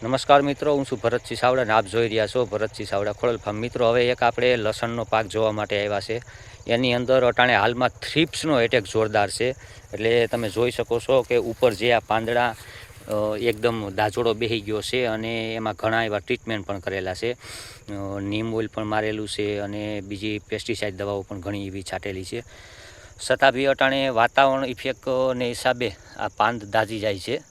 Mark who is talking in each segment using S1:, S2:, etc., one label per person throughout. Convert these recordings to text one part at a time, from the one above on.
S1: નમસ્કાર મિત્રો, હું છું ભરતસિંહ સાવડા અને આપ જોઈ રહ્યા છો ભરતસિંહ સાવડા ખોડલ ફાર્મ. મિત્રો, હવે એક આપણે લસણનો પાક જોવા માટે આવ્યા છે. એની અંદર અટાણે હાલમાં થ્રિપ્સનો એટેક જોરદાર છે. એટલે તમે જોઈ શકો છો કે ઉપર જે આ પાંદડા એકદમ દાજોડો બેસી ગયો છે અને એમાં ઘણા એવા ટ્રીટમેન્ટ પણ કરેલા છે. નીમ ઓઇલ પણ મારેલું છે અને બીજી પેસ્ટિસાઇડ દવાઓ પણ ઘણી એવી છાંટેલી છે. છતાં બી અટાણે વાતાવરણ ઇફેક્ટને હિસાબે આ પાંદ દાજી જાય છે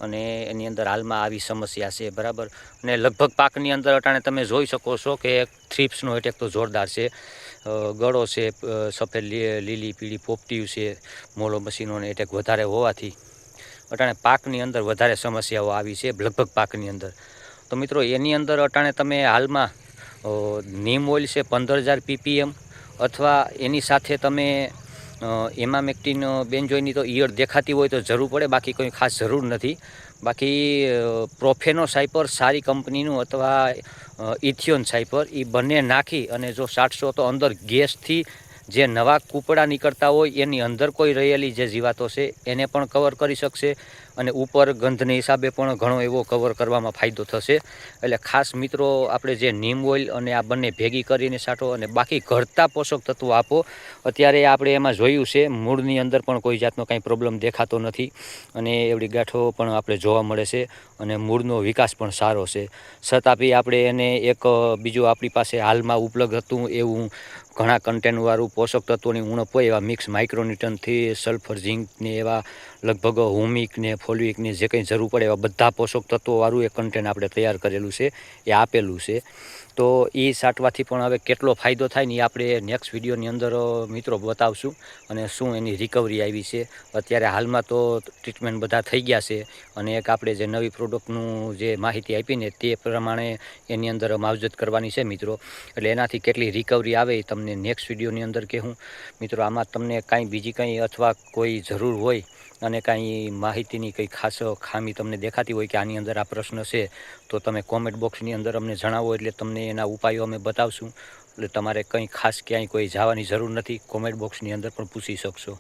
S1: અને એની અંદર હાલમાં આવી સમસ્યા છે, બરાબર. અને લગભગ પાકની અંદર અટાણે તમે જોઈ શકો છો કે થ્રિપ્સનો એટેક તો જોરદાર છે. ગળો છે, સફેદ લીલી પીળી પોપટીયું છે, મોલો મસીનોને એટેક વધારે હોવાથી અટાણે પાકની અંદર વધારે સમસ્યાઓ આવી છે, લગભગ પાકની અંદર. તો મિત્રો, એની અંદર અટાણે તમે હાલમાં નીમ ઓઇલ છે 15,000 ppm અથવા એની સાથે તમે એમામેક્ટિન બેન્ઝોઇનની તો ઈયળ દેખાતી હોય તો જરૂર પડે, બાકી કોઈ ખાસ જરૂર નથી. બાકી પ્રોફેનો સાયપર સારી કંપનીનું અથવા ઇથિયોન સાયપર એ બંને નાખી અને જો છાંટશો તો અંદર ગેસથી જે નવા કૂપડા નીકળતા હોય એની અંદર કોઈ રહેલી જે જીવાતો છે એને પણ કવર કરી શકશે અને ઉપર ગંધને હિસાબે પણ ઘણો એવો કવર કરવામાં ફાયદો થશે. એટલે ખાસ મિત્રો, આપણે જે નીમ ઓઇલ અને આ બંને ભેગી કરીને છાંટો અને બાકી ઘટતા પોષક તત્વો આપો. અત્યારે આપણે એમાં જોયું છે મૂળની અંદર પણ કોઈ જાતનો કાંઈ પ્રોબ્લેમ દેખાતો નથી અને એવડી ગાંઠો પણ આપણે જોવા મળે છે અને મૂળનો વિકાસ પણ સારો છે. છતાં બી આપણે એને એક બીજું આપણી પાસે હાલમાં ઉપલબ્ધ હતું એવું ઘણા કન્ટેનવાળું પોષક તત્વોની ઉણપ હોય એવા મિક્સ માઇક્રોન્યુટનથી સલ્ફર ઝિંકને એવા લગભગ હુમિકને ફોલ્વિકને જે કંઈ જરૂર પડે એવા બધા પોષક તત્વોવાળું એક કન્ટેન આપણે તૈયાર કરેલું છે, એ આપેલું છે. તો એ છાંટવાથી પણ હવે કેટલો ફાયદો થાય ને એ આપણે નેક્સ્ટ વિડીયોની અંદર મિત્રો બતાવશું અને શું એની રિકવરી આવી છે. અત્યારે હાલમાં તો ટ્રીટમેન્ટ બધા થઈ ગયા છે અને એક આપણે જે નવી પ્રોડક્ટનું જે માહિતી આપીને તે પ્રમાણે એની અંદર માવજત કરવાની છે મિત્રો. એટલે એનાથી કેટલી રિકવરી આવે એ તમને નેક્સ્ટ વિડીયોની અંદર કહેવું. મિત્રો, આમાં તમને કાંઈ બીજી કંઈ અથવા કોઈ જરૂર હોય અને કાંઈ માહિતીની કંઈ ખાસ ખામી તમને દેખાતી હોય કે આની અંદર આ પ્રશ્ન છે, તો તમે કોમેન્ટ બોક્સની અંદર અમને જણાવો, એટલે તમને એના ઉપાયો અમે બતાવશું. એટલે તમારે કંઈ ખાસ ક્યાંય કોઈ જવાની જરૂર નથી, કોમેન્ટ બોક્સની અંદર પણ પૂછી શકશો.